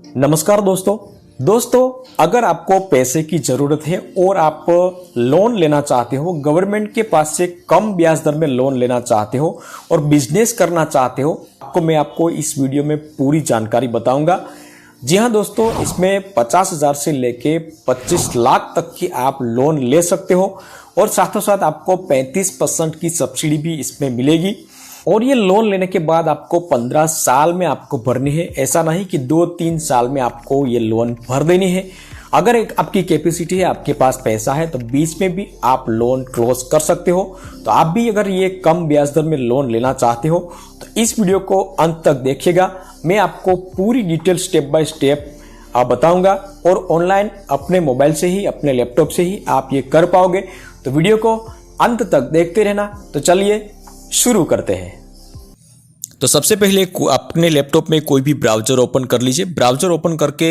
नमस्कार दोस्तों, अगर आपको पैसे की जरूरत है और आप लोन लेना चाहते हो, गवर्नमेंट के पास से कम ब्याज दर में लोन लेना चाहते हो और बिजनेस करना चाहते हो, मैं आपको इस वीडियो में पूरी जानकारी बताऊंगा। जी हाँ दोस्तों, इसमें 50,000 से लेके 25 लाख तक की आप लोन ले सकते हो और साथों साथ आपको 35% की सब्सिडी भी इसमें मिलेगी। और ये लोन लेने के बाद आपको 15 साल में आपको भरनी है, ऐसा नहीं कि 2-3 साल में आपको ये लोन भर देनी है। अगर एक आपकी कैपेसिटी है, आपके पास पैसा है, तो बीच में भी आप लोन क्लोज कर सकते हो। तो आप भी अगर ये कम ब्याज दर में लोन लेना चाहते हो तो इस वीडियो को अंत तक देखिएगा। मैं आपको पूरी डिटेल स्टेप बाय स्टेप बताऊंगा और ऑनलाइन अपने मोबाइल से ही, अपने लैपटॉप से ही आप ये कर पाओगे। तो वीडियो को अंत तक देखते रहना। तो चलिए शुरू करते हैं। तो सबसे पहले अपने लैपटॉप में कोई भी ब्राउजर ओपन कर लीजिए। ब्राउजर ओपन करके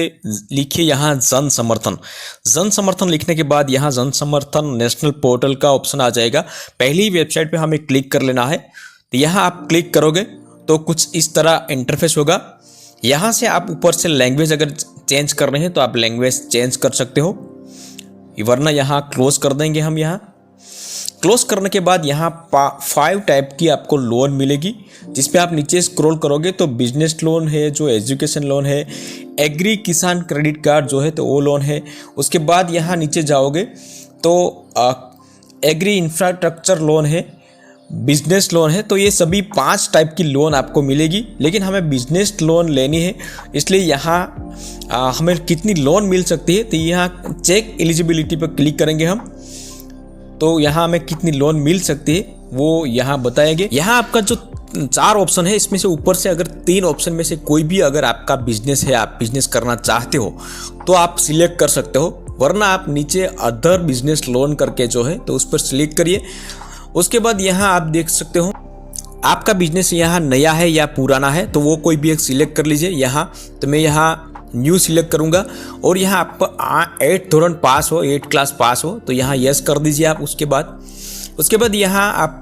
लिखिए यहाँ जन समर्थन। जन समर्थन लिखने के बाद यहाँ जन समर्थन नेशनल पोर्टल का ऑप्शन आ जाएगा। पहली वेबसाइट पे हमें क्लिक कर लेना है। तो यहाँ आप क्लिक करोगे तो कुछ इस तरह इंटरफेस होगा। यहाँ से आप ऊपर से लैंग्वेज अगर चेंज कर रहे हैं तो आप लैंग्वेज चेंज कर सकते हो, वरना यहाँ क्लोज कर देंगे हम। यहाँ क्लोज करने के बाद यहाँ 5 टाइप की आपको लोन मिलेगी, जिसपे आप नीचे स्क्रॉल करोगे तो बिजनेस लोन है, जो एजुकेशन लोन है, एग्री किसान क्रेडिट कार्ड जो है तो वो लोन है। उसके बाद यहाँ नीचे जाओगे तो एग्री इंफ्रास्ट्रक्चर लोन है, बिजनेस लोन है। तो ये सभी 5 टाइप की लोन आपको मिलेगी, लेकिन हमें बिजनेस लोन लेनी है, इसलिए यहाँ हमें कितनी लोन मिल सकती है तो यहाँ चेक एलिजिबिलिटी पर क्लिक करेंगे हम। तो यहाँ हमें कितनी लोन मिल सकती है वो यहाँ बताएंगे। यहाँ आपका जो 4 ऑप्शन है, इसमें से ऊपर से अगर 3 ऑप्शन में से कोई भी अगर आपका बिजनेस है, आप बिजनेस करना चाहते हो तो आप सिलेक्ट कर सकते हो, वरना आप नीचे अदर बिजनेस लोन करके जो है तो उस पर सिलेक्ट करिए। उसके बाद यहाँ आप देख सकते हो आपका बिजनेस यहाँ नया है या पुराना है, तो वो कोई भी एक सिलेक्ट कर लीजिए। यहाँ तो मैं यहाँ न्यू सिलेक्ट करूंगा और यहाँ आप 8th धोरण पास हो, 8th क्लास पास हो तो यहाँ यस कर दीजिए आप। उसके बाद यहाँ आप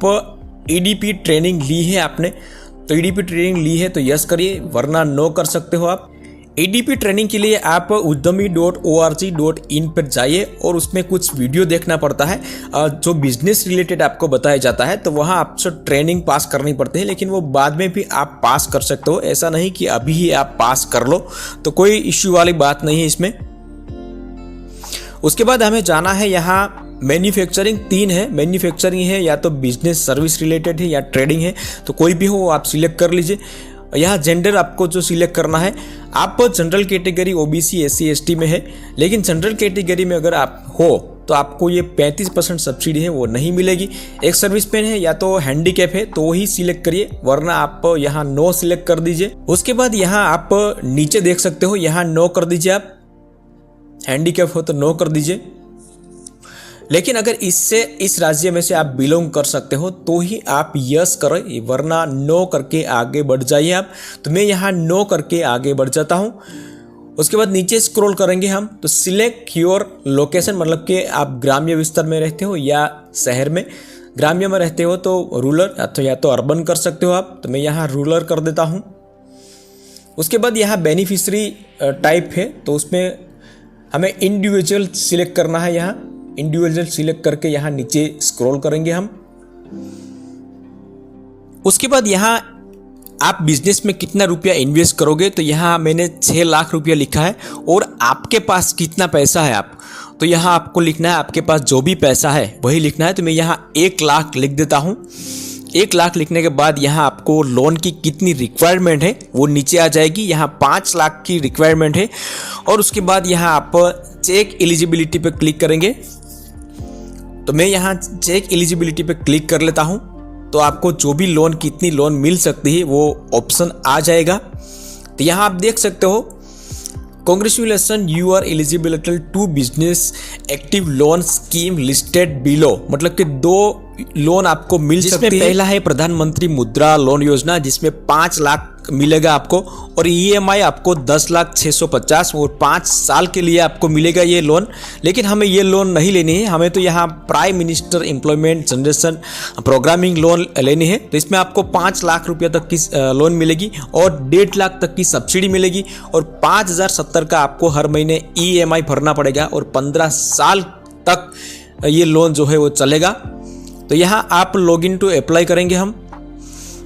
EDP ट्रेनिंग ली है आपने, तो EDP ट्रेनिंग ली है तो यस करिए, वरना नो कर सकते हो आप। EDP ट्रेनिंग के लिए आप uddami.org.in पर जाइए और उसमें कुछ वीडियो देखना पड़ता है जो बिजनेस रिलेटेड आपको बताया जाता है। तो वहाँ आपसे ट्रेनिंग पास करनी पड़ती है, लेकिन वो बाद में भी आप पास कर सकते हो, ऐसा नहीं कि अभी ही आप पास कर लो, तो कोई इश्यू वाली बात नहीं है इसमें। उसके बाद हमें जाना है यहाँ मैन्युफैक्चरिंग 3 है। मैन्युफैक्चरिंग है या तो बिजनेस सर्विस रिलेटेड है या ट्रेडिंग है, तो कोई भी हो आप सिलेक्ट कर लीजिए। यहाँ जेंडर आपको जो सिलेक्ट करना है, आप general category OBC SC ST में है, लेकिन जनरल कैटेगरी में अगर आप हो तो आपको ये 35% सब्सिडी है वो नहीं मिलेगी। एक सर्विसमैन है या तो हैंडीकैप है तो वही सिलेक्ट करिए, वरना आप यहाँ नो सिलेक्ट कर दीजिए। उसके बाद यहाँ आप नीचे देख सकते हो, यहाँ नो कर दीजिए आप, हैंडीकैप हो तो नो कर दीजिए। लेकिन अगर इस राज्य में से आप बिलोंग कर सकते हो तो ही आप यस करें, वरना नो करके आगे बढ़ जाइए आप। तो मैं यहाँ नो करके आगे बढ़ जाता हूँ। उसके बाद नीचे स्क्रॉल करेंगे हम तो सिलेक्ट योर लोकेशन, मतलब कि आप ग्राम्य विस्तार में रहते हो या शहर में। ग्राम्य में रहते हो तो रूरल या तो अर्बन कर सकते हो आप, तो मैं यहाँ रूरल कर देता हूँ। उसके बाद यहाँ बेनिफिशियरी टाइप है, तो उसमें हमें इंडिविजुअल सिलेक्ट करना है। यहाँ इंडिविजुअल सिलेक्ट करके यहाँ नीचे स्क्रॉल करेंगे हम। उसके बाद यहाँ आप बिजनेस में कितना रुपया इन्वेस्ट करोगे, तो यहाँ मैंने 6 लाख रुपया लिखा है। और आपके पास कितना पैसा है तो यहाँ आपको लिखना है, आपके पास जो भी पैसा है वही लिखना है। तो मैं यहाँ 1 लाख लिख देता हूँ। 1 लाख लिखने के बाद यहाँ आपको लोन की कितनी रिक्वायरमेंट है वो नीचे आ जाएगी। यहाँ 5 लाख की रिक्वायरमेंट है। और उसके बाद यहाँ आप चेक एलिजिबिलिटी पे क्लिक करेंगे, तो मैं यहाँ चेक एलिजिबिलिटी पे क्लिक कर लेता हूँ। तो आपको जो भी लोन कितनी लोन मिल सकती है वो ऑप्शन आ जाएगा। तो यहाँ आप देख सकते हो, congratulation you are eligible to business active loan scheme listed below, मतलब कि 2 लोन आपको मिल सकती है। पहला है प्रधानमंत्री मुद्रा लोन योजना, जिसमें 5 लाख मिलेगा आपको, और ईएमआई आपको 10,06,50 और 5 साल के लिए आपको मिलेगा ये लोन। लेकिन हमें ये लोन नहीं लेनी है, हमें तो यहाँ prime minister employment generation programming loan लेनी है। तो इसमें आपको 5 लाख रुपये तक की लोन मिलेगी और 1.5 लाख तक की सब्सिडी मिलेगी, और 5,070 का आपको हर महीने ईएमआई भरना पड़ेगा, और 15 साल तक ये लोन जो है वो चलेगा। तो यहाँ आप लॉगिन टू अप्लाई करेंगे हम,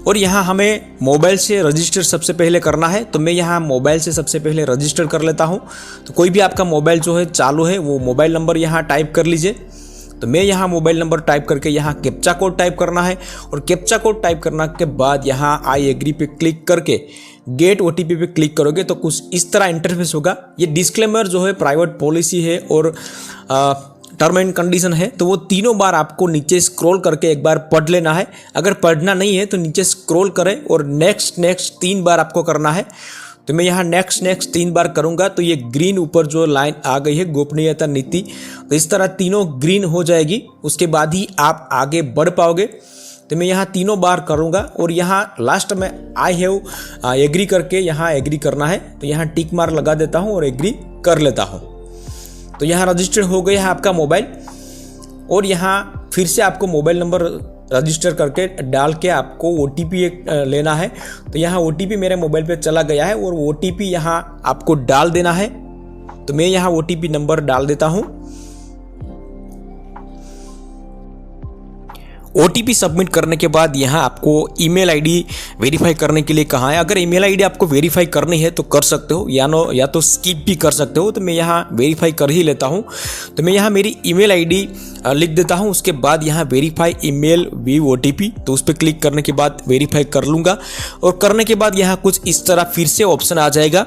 और यहाँ हमें मोबाइल से रजिस्टर सबसे पहले करना है। तो मैं यहाँ मोबाइल से सबसे पहले रजिस्टर कर लेता हूँ। तो कोई भी आपका मोबाइल जो है चालू है वो मोबाइल नंबर यहाँ टाइप कर लीजिए। तो मैं यहाँ मोबाइल नंबर टाइप करके यहाँ कैप्चा कोड टाइप करना है, और कैप्चा कोड टाइप करने के बाद यहाँ आई एग्री पे क्लिक करके गेट ओटीपी पे क्लिक करोगे तो कुछ इस तरह इंटरफेस होगा। ये डिस्क्लेमर जो है प्राइवेट पॉलिसी है और टर्म एंड कंडीशन है, तो वो तीनों बार आपको नीचे स्क्रॉल करके एक बार पढ़ लेना है। अगर पढ़ना नहीं है तो नीचे स्क्रॉल करें और नेक्स्ट 3 बार आपको करना है। तो मैं यहाँ नेक्स्ट 3 बार करूँगा तो ये ग्रीन ऊपर जो लाइन आ गई है गोपनीयता नीति, तो इस तरह तीनों ग्रीन हो जाएगी, उसके बाद ही आप आगे बढ़ पाओगे। तो मैं यहाँ तीनों बार करूँगा और यहाँ लास्ट में आई हैव एग्री करके यहाँ एग्री करना है। तो यहाँ टिक मार्क लगा देता हूँ और एग्री कर लेता हूँ। तो यहाँ रजिस्टर हो गया है आपका मोबाइल, और यहाँ फिर से आपको मोबाइल नंबर रजिस्टर करके डाल के आपको ओटीपी लेना है। तो यहाँ ओटीपी मेरे मोबाइल पे चला गया है और ओटीपी यहाँ आपको डाल देना है। तो मैं यहाँ ओटीपी नंबर डाल देता हूँ। ओटीपी सबमिट करने के बाद यहाँ आपको ईमेल आईडी वेरीफाई करने के लिए कहा है। अगर ईमेल आईडी आपको वेरीफाई करनी है तो कर सकते हो, या तो स्किप भी कर सकते हो। तो मैं यहाँ वेरीफाई कर ही लेता हूँ। तो मैं यहाँ मेरी ईमेल आईडी लिख देता हूँ, उसके बाद यहाँ वेरीफाई ईमेल विद ओटीपी, तो उस पर क्लिक करने के बाद वेरीफाई कर लूँगा। और करने के बाद यहाँ कुछ इस तरह फिर से ऑप्शन आ जाएगा।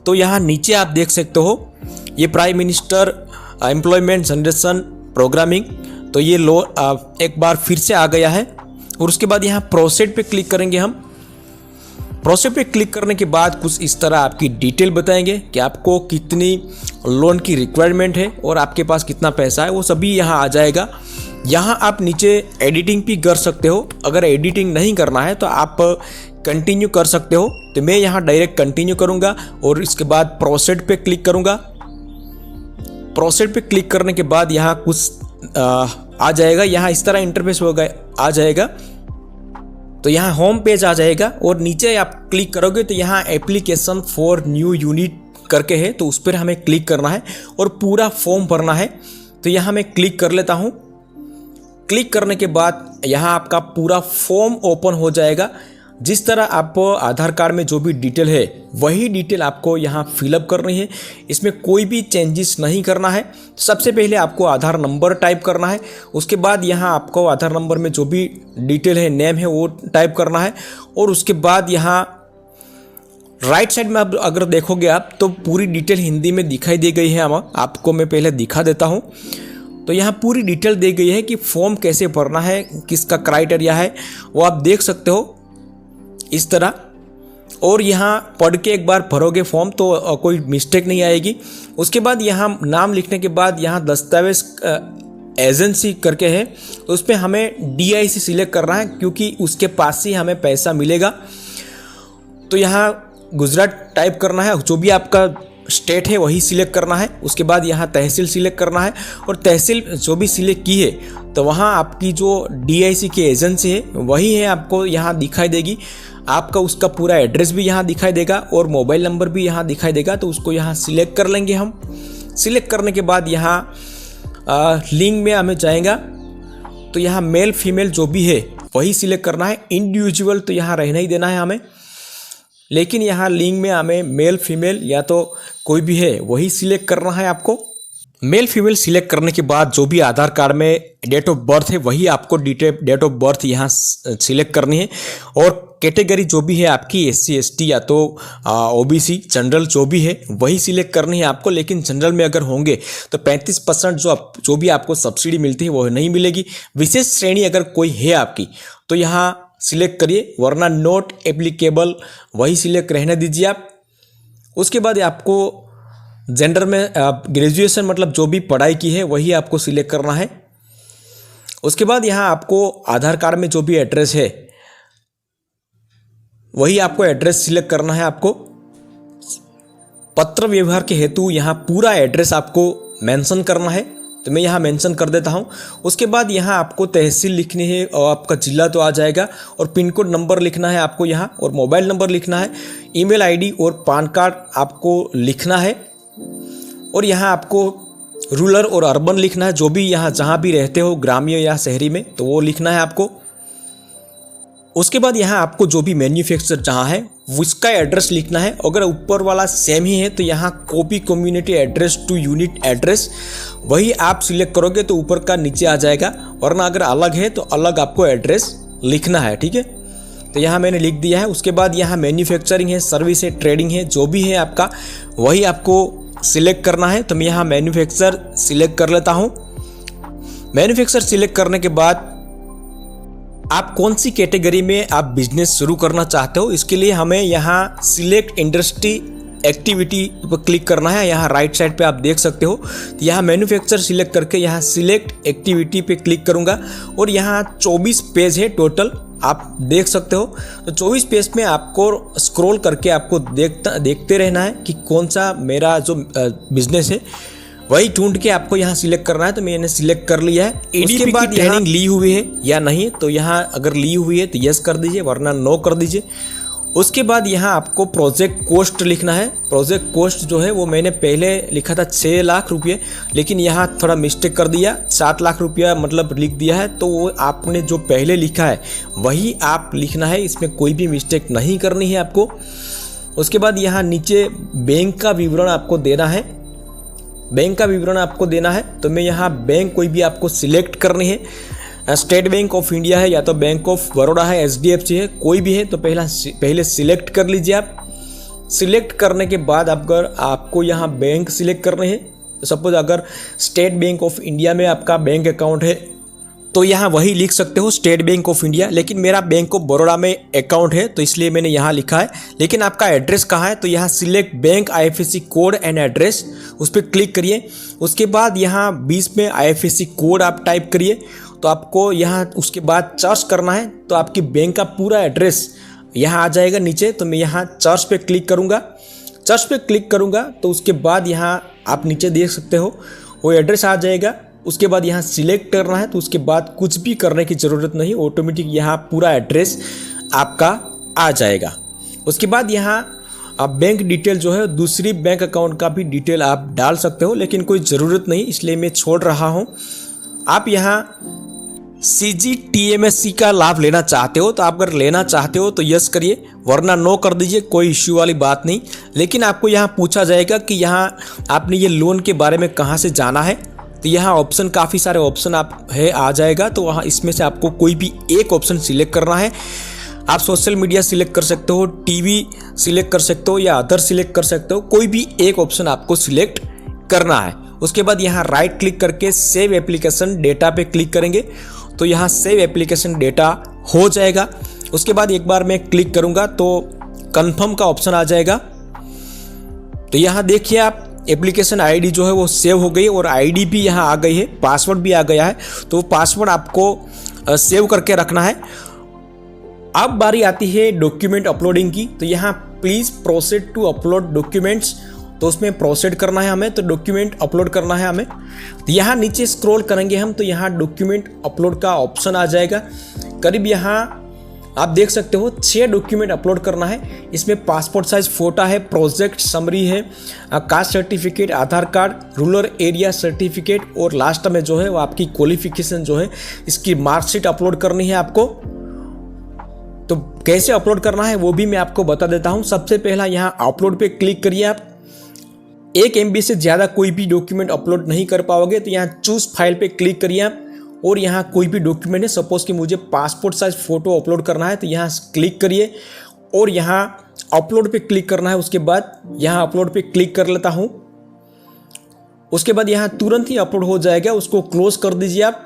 तो यहाँ नीचे आप देख सकते हो ये prime minister employment generation programming, तो ये एक बार फिर से आ गया है। और उसके बाद यहाँ प्रोसीड पे क्लिक करेंगे हम। प्रोसीड पे क्लिक करने के बाद कुछ इस तरह आपकी डिटेल बताएंगे कि आपको कितनी लोन की रिक्वायरमेंट है और आपके पास कितना पैसा है, वो सभी यहाँ आ जाएगा। यहाँ आप नीचे एडिटिंग भी कर सकते हो, अगर एडिटिंग नहीं करना है तो आप कंटिन्यू कर सकते हो। तो मैं यहाँ डायरेक्ट कंटिन्यू करूँगा और इसके बाद प्रोसीड पे क्लिक करूँगा। प्रोसीड पे क्लिक करने के बाद यहाँ कुछ आ जाएगा, यहाँ इस तरह इंटरफेस होगा आ जाएगा। तो यहाँ होम पेज आ जाएगा और नीचे आप क्लिक करोगे तो यहाँ एप्लीकेशन फॉर न्यू यूनिट करके है, तो उस पर हमें क्लिक करना है और पूरा फॉर्म भरना है। तो यहाँ मैं क्लिक कर लेता हूँ। क्लिक करने के बाद यहाँ आपका पूरा फॉर्म ओपन हो जाएगा। जिस तरह आप आधार कार्ड में जो भी डिटेल है वही डिटेल आपको यहाँ फिलअप करनी है, इसमें कोई भी चेंजेस नहीं करना है। सबसे पहले आपको आधार नंबर टाइप करना है, उसके बाद यहाँ आपको आधार नंबर में जो भी डिटेल है नेम है वो टाइप करना है, और उसके बाद यहाँ राइट साइड में आप अगर देखोगे आप तो पूरी डिटेल हिंदी में दिखाई दे गई है। आपको मैं पहले दिखा देता हूँ। तो यहाँ पूरी डिटेल दी गई है कि फॉर्म कैसे भरना है, किसका क्राइटेरिया है, वो आप देख सकते हो इस तरह। और यहाँ पढ़ के एक बार भरोगे फॉर्म तो कोई मिस्टेक नहीं आएगी। उसके बाद यहाँ नाम लिखने के बाद यहाँ दस्तावेज एजेंसी करके है, तो उस पर हमें DIC सिलेक्ट करना है क्योंकि उसके पास ही हमें पैसा मिलेगा। तो यहाँ गुजरात टाइप करना है, जो भी आपका स्टेट है वही सिलेक्ट करना है। उसके बाद यहाँ तहसील सिलेक्ट करना है, और तहसील जो भी सिलेक्ट की है तो वहाँ आपकी जो DIC की एजेंसी है वही है, आपको यहाँ दिखाई देगी। आपका उसका पूरा एड्रेस भी यहाँ दिखाई देगा और मोबाइल नंबर भी यहाँ दिखाई देगा। तो उसको यहाँ सिलेक्ट कर लेंगे हम। सिलेक्ट करने के बाद यहाँ लिंक में हमें जाएगा, तो यहाँ मेल फीमेल जो भी है वही सिलेक्ट करना है। इंडिविजुअल तो यहाँ रहना ही देना है हमें, लेकिन यहाँ लिंक में हमें मेल फीमेल या तो कोई भी है वही सिलेक्ट करना है आपको। मेल फीमेल सिलेक्ट करने के बाद जो भी आधार कार्ड में डेट ऑफ बर्थ है वही आपको डेट ऑफ बर्थ यहाँ सिलेक्ट करनी है। और कैटेगरी जो भी है आपकी SC ST या तो OBC जनरल जो भी है वही सिलेक्ट करनी है आपको। लेकिन जनरल में अगर होंगे तो 35% जो भी आपको सब्सिडी मिलती है वो नहीं मिलेगी। विशेष श्रेणी अगर कोई है आपकी तो यहाँ सिलेक्ट करिए, वरना नॉट एप्लीकेबल वही सिलेक्ट रहने दीजिए आप। उसके बाद आपको जेंडर में ग्रेजुएशन मतलब जो भी पढ़ाई की है वही आपको सिलेक्ट करना है। उसके बाद यहाँ आपको आधार कार्ड में जो भी एड्रेस है वही आपको एड्रेस सिलेक्ट करना है। आपको पत्र व्यवहार के हेतु यहाँ पूरा एड्रेस आपको मेंशन करना है, तो मैं यहाँ मेंशन कर देता हूँ। उसके बाद यहाँ आपको तहसील लिखनी है और आपका जिला तो आ जाएगा, और पिन कोड नंबर लिखना है आपको यहाँ, और मोबाइल नंबर लिखना है, ईमेल आईडी और पान कार्ड आपको लिखना है, और यहाँ आपको रूरल और अर्बन लिखना है, जो भी यहाँ जहाँ भी रहते हो ग्रामीण या शहरी में, तो वो लिखना है आपको। उसके बाद यहाँ आपको जो भी मैन्युफैक्चर जहाँ है उसका एड्रेस लिखना है। अगर ऊपर वाला सेम ही है तो यहाँ copy community address to unit address वही आप सिलेक्ट करोगे तो ऊपर का नीचे आ जाएगा, वरना अगर अलग है तो अलग आपको एड्रेस लिखना है। ठीक है, तो यहाँ मैंने लिख दिया है। उसके बाद यहाँ मैन्युफैक्चरिंग है, सर्विस है, ट्रेडिंग है, जो भी है आपका वही आपको सिलेक्ट करना है। तो मैं यहाँ मैन्युफैक्चर सिलेक्ट कर लेता हूँ। मैन्युफैक्चर सिलेक्ट करने के बाद आप कौन सी कैटेगरी में आप बिजनेस शुरू करना चाहते हो, इसके लिए हमें यहाँ सिलेक्ट इंडस्ट्री एक्टिविटी पर क्लिक करना है। यहाँ राइट साइड पे आप देख सकते हो, तो यहाँ मैन्युफैक्चर सिलेक्ट करके यहाँ सिलेक्ट एक्टिविटी पे क्लिक करूँगा, और यहाँ 24 पेज है टोटल, आप देख सकते हो। तो 24 पेज में आपको स्क्रॉल करके आपको देखते रहना है कि कौन सा मेरा जो बिजनेस है वही ढूंढ के आपको यहाँ सिलेक्ट करना है। तो मैंने सिलेक्ट कर लिया है। उसके बाद ट्रेनिंग ली हुई है या नहीं, तो यहाँ अगर ली हुई है तो यस कर दीजिए, वरना नो कर दीजिए। उसके बाद यहाँ आपको प्रोजेक्ट कॉस्ट लिखना है। प्रोजेक्ट कॉस्ट जो है वो मैंने पहले लिखा था 6 लाख रुपये, लेकिन यहाँ थोड़ा मिस्टेक कर दिया, 7 लाख रुपया मतलब लिख दिया है। तो वो आपने जो पहले लिखा है वही आप लिखना है, इसमें कोई भी मिस्टेक नहीं करनी है आपको। उसके बाद यहाँ नीचे बैंक का विवरण आपको देना है। बैंक का विवरण आपको देना है, तो मैं यहाँ बैंक कोई भी आपको सिलेक्ट करनी है। स्टेट बैंक ऑफ इंडिया है या तो बैंक ऑफ बड़ौदा है, HDFC है, कोई भी है, तो पहले सिलेक्ट कर लीजिए आप। सिलेक्ट करने के बाद अगर आपको यहाँ बैंक सिलेक्ट करने हैं, तो सपोज अगर स्टेट बैंक ऑफ इंडिया में आपका बैंक अकाउंट है तो यहाँ वही लिख सकते हो स्टेट बैंक ऑफ इंडिया, लेकिन मेरा बैंक ऑफ बड़ौदा में अकाउंट है तो इसलिए मैंने यहाँ लिखा है। लेकिन आपका एड्रेस कहाँ है, तो यहाँ select bank IFSC code and address, उस पर क्लिक करिए। उसके बाद यहाँ 20 में IFSC कोड आप टाइप करिए, तो आपको यहाँ उसके बाद सर्च करना है, तो आपकी बैंक का पूरा एड्रेस यहाँ आ जाएगा नीचे। तो मैं यहाँ सर्च पे क्लिक करूँगा। सर्च पे क्लिक करूँगा तो उसके बाद यहाँ आप नीचे देख सकते हो वो एड्रेस आ जाएगा। उसके बाद यहाँ सिलेक्ट करना है, तो उसके बाद कुछ भी करने की ज़रूरत नहीं, ऑटोमेटिक यहाँ पूरा एड्रेस आपका आ जाएगा। उसके बाद यहाँ आप बैंक डिटेल जो है दूसरी बैंक अकाउंट का भी डिटेल आप डाल सकते हो, लेकिन कोई ज़रूरत नहीं, इसलिए मैं छोड़ रहा हूँ। आप यहाँ CGTMSE का लाभ लेना चाहते हो, तो आप अगर लेना चाहते हो तो यस करिए, वरना नो कर दीजिए, कोई इश्यू वाली बात नहीं। लेकिन आपको यहाँ पूछा जाएगा कि यहाँ आपने ये लोन के बारे में कहाँ से जाना है, तो यहाँ ऑप्शन काफ़ी सारे ऑप्शन आप है आ जाएगा, तो वहाँ इसमें से आपको कोई भी एक ऑप्शन सिलेक्ट करना है। आप सोशल मीडिया सिलेक्ट कर सकते हो, टीवी सिलेक्ट कर सकते हो, या अदर सिलेक्ट कर सकते हो, कोई भी एक ऑप्शन आपको सिलेक्ट करना है। उसके बाद यहाँ राइट क्लिक करके सेव एप्लीकेशन डेटा पे क्लिक करेंगे, तो यहाँ सेव एप्लीकेशन डेटा हो जाएगा। उसके बाद एक बार मैं क्लिक करूँगा तो कन्फर्म का ऑप्शन आ जाएगा। तो यहाँ देखिए आप एप्लीकेशन आईडी जो है वो सेव हो गई, और आईडी भी यहाँ आ गई है, पासवर्ड भी आ गया है, तो वो पासवर्ड आपको सेव करके रखना है। अब बारी आती है डॉक्यूमेंट अपलोडिंग की, तो यहाँ please proceed to upload documents, तो उसमें प्रोसीड करना है हमें, तो डॉक्यूमेंट अपलोड करना है हमें। तो यहाँ नीचे स्क्रॉल करेंगे हम, तो यहाँ डॉक्यूमेंट अपलोड का ऑप्शन आ जाएगा। करीब यहाँ आप देख सकते हो 6 डॉक्यूमेंट अपलोड करना है। इसमें पासपोर्ट साइज फोटो है, प्रोजेक्ट समरी है, कास्ट सर्टिफिकेट, आधार कार्ड, रूरल एरिया सर्टिफिकेट, और लास्ट में जो है वो आपकी क्वालिफिकेशन जो है इसकी मार्कशीट अपलोड करनी है आपको। तो कैसे अपलोड करना है वो भी मैं आपको बता देता हूँ। सबसे पहला यहाँ अपलोड पे क्लिक करिए। आप 1 MB से ज़्यादा कोई भी डॉक्यूमेंट अपलोड नहीं कर पाओगे, तो यहाँ चूज फाइल पे क्लिक करिए आप, और यहाँ कोई भी डॉक्यूमेंट है, सपोज कि मुझे पासपोर्ट साइज फोटो अपलोड करना है, तो यहाँ क्लिक करिए और यहाँ अपलोड पे क्लिक करना है। उसके बाद यहाँ अपलोड पे क्लिक कर लेता हूँ। उसके बाद यहाँ तुरंत ही अपलोड हो जाएगा, उसको क्लोज कर दीजिए आप।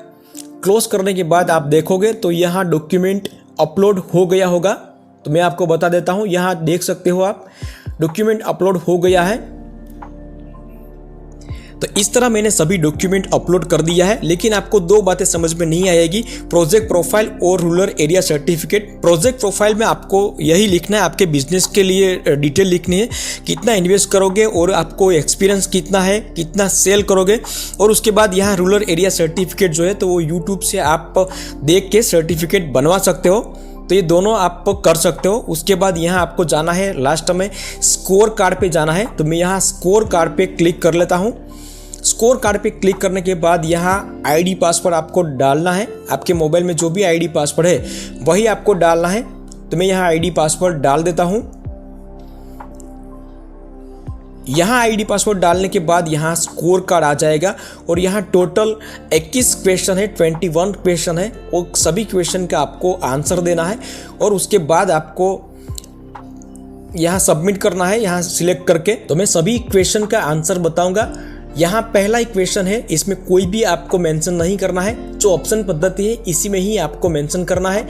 क्लोज करने के बाद आप देखोगे तो यहाँ डॉक्यूमेंट अपलोड हो गया होगा। तो मैं आपको बता देता हूँ, यहाँ देख सकते हो आप डॉक्यूमेंट अपलोड हो गया है। तो इस तरह मैंने सभी डॉक्यूमेंट अपलोड कर दिया है, लेकिन आपको दो बातें समझ में नहीं आएगी, प्रोजेक्ट प्रोफाइल और rural area certificate. Project profile में आपको यही लिखना है, आपके बिजनेस के लिए डिटेल लिखनी है, कितना इन्वेस्ट करोगे और आपको एक्सपीरियंस कितना है, कितना सेल करोगे। और उसके बाद यहाँ रूरल एरिया सर्टिफिकेट जो है तो वो यूट्यूब से आप देख के सर्टिफिकेट बनवा सकते हो, तो ये दोनों आप कर सकते हो। उसके बाद यहाँ आपको जाना है, लास्ट में स्कोर कार्ड पे जाना है, तो मैं यहाँ स्कोर कार्ड पे क्लिक कर लेता हूँ। स्कोर कार्ड पे क्लिक करने के बाद यहाँ आईडी पासवर्ड आपको डालना है, आपके मोबाइल में जो भी आईडी पासवर्ड है वही आपको डालना है। तो मैं यहाँ आईडी पासवर्ड डाल देता हूँ। यहाँ आईडी पासवर्ड डालने के बाद यहाँ स्कोर कार्ड आ जाएगा और यहाँ टोटल 21 क्वेश्चन है, 21 क्वेश्चन है और सभी क्वेश्चन का आपको आंसर देना है और उसके बाद आपको यहाँ सबमिट करना है, यहाँ सिलेक्ट करके। तो मैं सभी क्वेश्चन का आंसर बताऊंगा। यहाँ पहला क्वेश्चन है, इसमें कोई भी आपको मेंशन नहीं करना है, जो ऑप्शन पद्धति है इसी में ही आपको मेंशन करना है।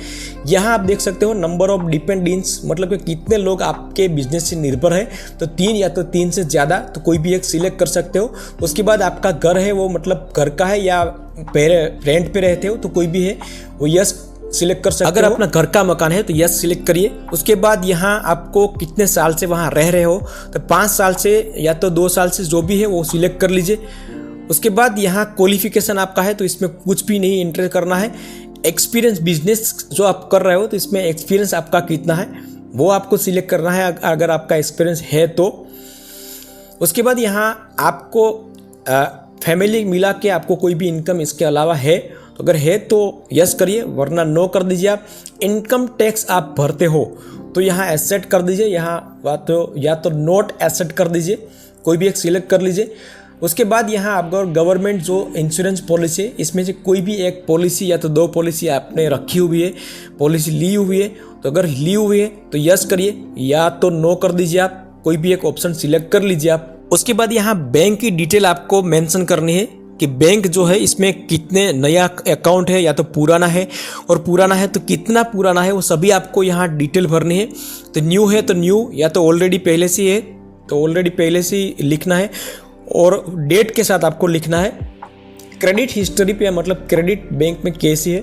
यहाँ आप देख सकते हो नंबर ऑफ डिपेंडेंट्स, मतलब कि कितने लोग आपके बिजनेस से निर्भर है, तो 3 या तो 3 से ज़्यादा, तो कोई भी एक सिलेक्ट कर सकते हो। उसके बाद आपका घर है वो मतलब घर का है या रेंट पे रहते हो, तो कोई भी है वो यस सिलेक्ट कर सकते हो। अगर अपना घर का मकान है तो यस सिलेक्ट करिए। उसके बाद यहाँ आपको कितने साल से वहाँ रह रहे हो, तो 5 साल से या तो 2 साल से, जो भी है वो सिलेक्ट कर लीजिए। उसके बाद यहाँ क्वालिफिकेशन आपका है तो इसमें कुछ भी नहीं एंटर करना है। एक्सपीरियंस बिजनेस जो आप कर रहे हो तो इसमें एक्सपीरियंस आपका कितना है वो आपको सिलेक्ट करना है, अगर आपका एक्सपीरियंस है तो। उसके बाद यहाँ आपको फैमिली मिला के आपको कोई भी इनकम इसके अलावा है, तो अगर है तो यस करिए, वरना नो कर दीजिए। आप इनकम टैक्स आप भरते हो तो यहाँ एसेट कर दीजिए, यहाँ या तो नोट एसेट कर दीजिए, कोई भी एक सिलेक्ट कर लीजिए। उसके बाद यहाँ अगर गवर्नमेंट जो इंश्योरेंस पॉलिसी है इसमें से कोई भी एक पॉलिसी या तो 2 पॉलिसी आपने रखी हुई है, पॉलिसी ली हुई है, तो अगर ली हुई है तो यस करिए या तो नो कर दीजिए। आप कोई भी एक ऑप्शन सिलेक्ट कर लीजिए आप। उसके बाद यहाँ बैंक की डिटेल आपको मेंशन करनी है कि बैंक जो है इसमें कितने नया अकाउंट है या तो पुराना है, और पुराना है तो कितना पुराना है, वो सभी आपको यहाँ डिटेल भरनी है। तो न्यू है तो न्यू, या तो ऑलरेडी पहले से है तो ऑलरेडी पहले से लिखना है, और डेट के साथ आपको लिखना है। क्रेडिट हिस्ट्री पे मतलब क्रेडिट बैंक में कैसी है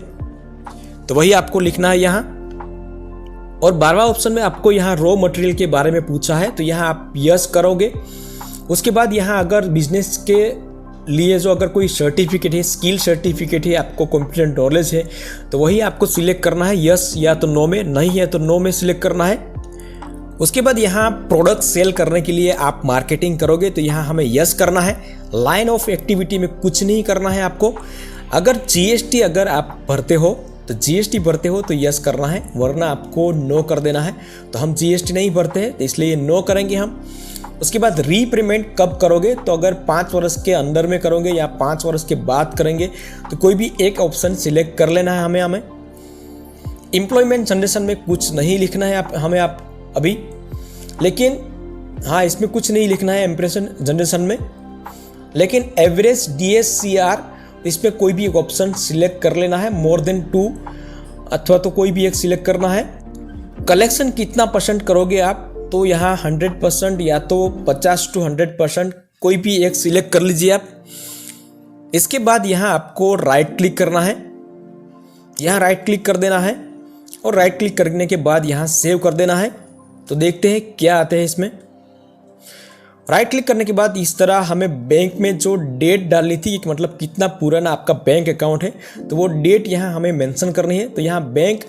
तो वही आपको लिखना है यहाँ। और 12वां ऑप्शन में आपको यहाँ रॉ मटेरियल के बारे में पूछा है, तो यहाँ आप यस करोगे। उसके बाद यहाँ अगर बिजनेस के लिए जो अगर कोई सर्टिफिकेट है, स्किल सर्टिफिकेट है, आपको कंप्यूटर नॉलेज है, तो वही आपको सिलेक्ट करना है, यस या तो नो में, नहीं है तो नो में सिलेक्ट करना है। उसके बाद यहाँ प्रोडक्ट सेल करने के लिए आप मार्केटिंग करोगे तो यहाँ हमें यस करना है। लाइन ऑफ एक्टिविटी में कुछ नहीं करना है आपको। अगर जीएसटी अगर आप भरते हो तो जीएसटी भरते हो तो यस करना है, वरना आपको नो कर देना है। तो हम जीएसटी नहीं भरते हैं तो इसलिए नो करेंगे हम। उसके बाद रीपेमेंट कब करोगे, तो अगर 5 वर्ष के अंदर में करोगे या 5 वर्ष के बाद करेंगे तो कोई भी एक ऑप्शन सिलेक्ट कर लेना है हमें। एम्प्लॉयमेंट जनरेशन में कुछ नहीं लिखना है हमें अभी, लेकिन हाँ इसमें कुछ नहीं लिखना है इम्प्रेशन जनरेशन में, लेकिन एवरेज DSCR इसमें कोई भी एक ऑप्शन सिलेक्ट कर लेना है, मोर देन 2 अथवा तो कोई भी एक सिलेक्ट करना है। कलेक्शन कितना % करोगे आप, तो यहाँ 100% या तो 50 to 100% कोई भी एक सिलेक्ट कर लीजिए आप। इसके बाद यहाँ आपको राइट क्लिक करना है, यहाँ राइट क्लिक कर देना है, और राइट क्लिक करने के बाद यहाँ सेव कर देना है। तो देखते हैं क्या आते हैं इसमें। राइट क्लिक करने के बाद इस तरह हमें बैंक में जो डेट डालनी थी, मतलब कितना पुराना आपका बैंक अकाउंट है, तो वो डेट यहाँ हमें मेंशन करनी है। तो यहाँ बैंक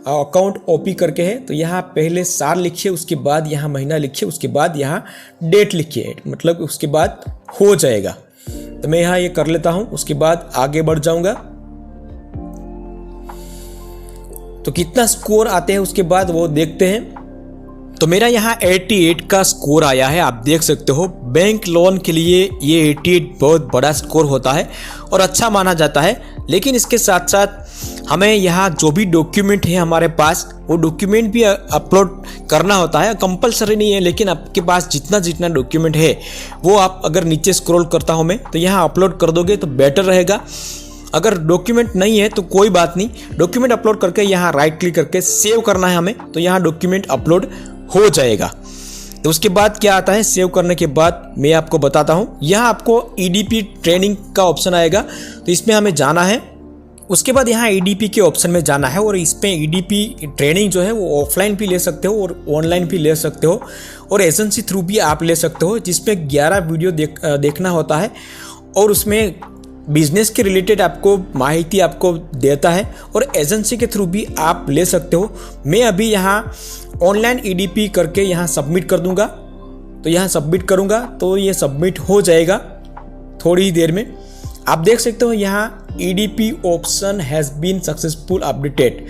अकाउंट ओपी करके है, तो यहाँ पहले साल लिखिए, उसके बाद यहाँ महीना लिखिए, उसके बाद यहाँ डेट लिखिए, मतलब उसके बाद हो जाएगा। तो मैं यहाँ ये कर लेता हूँ, उसके बाद आगे बढ़ जाऊँगा। तो कितना स्कोर आते हैं उसके बाद वो देखते हैं। तो मेरा यहाँ 88 का स्कोर आया है, आप देख सकते हो। बैंक लोन के लिए ये 88 बहुत बड़ा स्कोर होता है और अच्छा माना जाता है। लेकिन इसके साथ साथ हमें यहाँ जो भी डॉक्यूमेंट है हमारे पास, वो डॉक्यूमेंट भी अपलोड करना होता है। कंपलसरी नहीं है, लेकिन आपके पास जितना डॉक्यूमेंट है वो आप अगर नीचे स्क्रॉल करता हूँ मैं, तो यहाँ अपलोड कर दोगे तो बेटर रहेगा। अगर डॉक्यूमेंट नहीं है तो कोई बात नहीं, डॉक्यूमेंट अपलोड करके यहाँ राइट क्लिक करके सेव करना है हमें, तो यहाँ डॉक्यूमेंट अपलोड हो जाएगा। तो उसके बाद क्या आता है, सेव करने के बाद मैं आपको बताता हूँ। यहाँ आपको EDP ट्रेनिंग का ऑप्शन आएगा, तो इसमें हमें जाना है। उसके बाद यहाँ EDP के ऑप्शन में जाना है और इसमें EDP ट्रेनिंग जो है वो ऑफलाइन भी ले सकते हो और ऑनलाइन भी ले सकते हो और एजेंसी थ्रू भी आप ले सकते हो, जिसमें 11 वीडियो देखना होता है और उसमें बिजनेस के रिलेटेड आपको माहिती आपको देता है और एजेंसी के थ्रू भी आप ले सकते हो। मैं अभी यहाँ ऑनलाइन EDP करके यहाँ सबमिट कर दूंगा, तो यहाँ सबमिट करूँगा तो ये सबमिट हो जाएगा थोड़ी ही देर में। आप देख सकते हो यहाँ EDP option has been successful updated,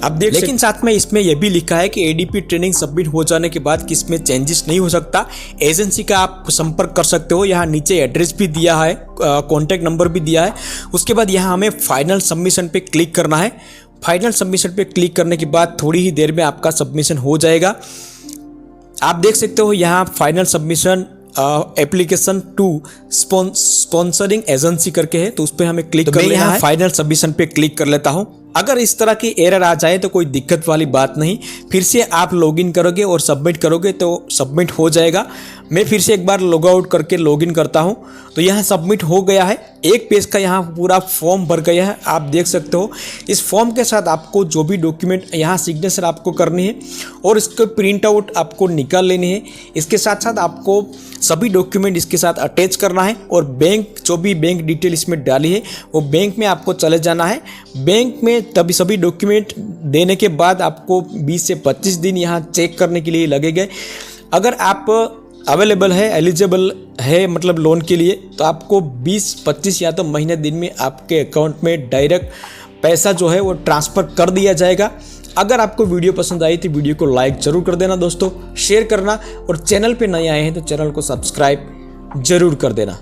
आप देख, लेकिन साथ में इसमें यह भी लिखा है कि EDP ट्रेनिंग सबमिट हो जाने के बाद कि इसमें चेंजेस नहीं हो सकता। एजेंसी का आप संपर्क कर सकते हो, यहाँ नीचे एड्रेस भी दिया है, कॉन्टैक्ट नंबर भी दिया है। उसके बाद यहाँ हमें फाइनल सबमिशन पे क्लिक करना है। फाइनल सबमिशन पे क्लिक करने के बाद थोड़ी ही देर में आपका सबमिशन हो जाएगा। आप देख सकते हो यहाँ final submission application to sponsoring agency करके है, तो उस पर हमें क्लिक कर लेना है। फाइनल सबमिशन पे क्लिक कर लेता हूँ। अगर इस तरह की एरर आ जाए तो कोई दिक्कत वाली बात नहीं, फिर से आप लॉगिन करोगे और सबमिट करोगे तो सबमिट हो जाएगा। मैं फिर से एक बार लॉग आउट करके लॉगिन करता हूं, तो यहाँ सबमिट हो गया है। एक पेज का यहाँ पूरा फॉर्म भर गया है, आप देख सकते हो। इस फॉर्म के साथ आपको जो भी डॉक्यूमेंट यहाँ सिग्नेचर आपको करनी है और इसको प्रिंट आउट आपको निकाल लेनी है। इसके साथ साथ आपको सभी डॉक्यूमेंट इसके साथ अटैच करना है और बैंक जो भी बैंक डिटेल इसमें डाली है वो बैंक में आपको चले जाना है। बैंक में तभी सभी डॉक्यूमेंट देने के बाद आपको 20 से 25 दिन यहाँ चेक करने के लिए लगेंगे। अगर आप अवेलेबल है, एलिजिबल है मतलब लोन के लिए, तो आपको 20-25 या तो महीने दिन में आपके अकाउंट में डायरेक्ट पैसा जो है वो ट्रांसफ़र कर दिया जाएगा। अगर आपको वीडियो पसंद आई तो वीडियो को लाइक ज़रूर कर देना दोस्तों, शेयर करना और चैनल पे नए आए हैं तो चैनल को सब्सक्राइब ज़रूर कर देना।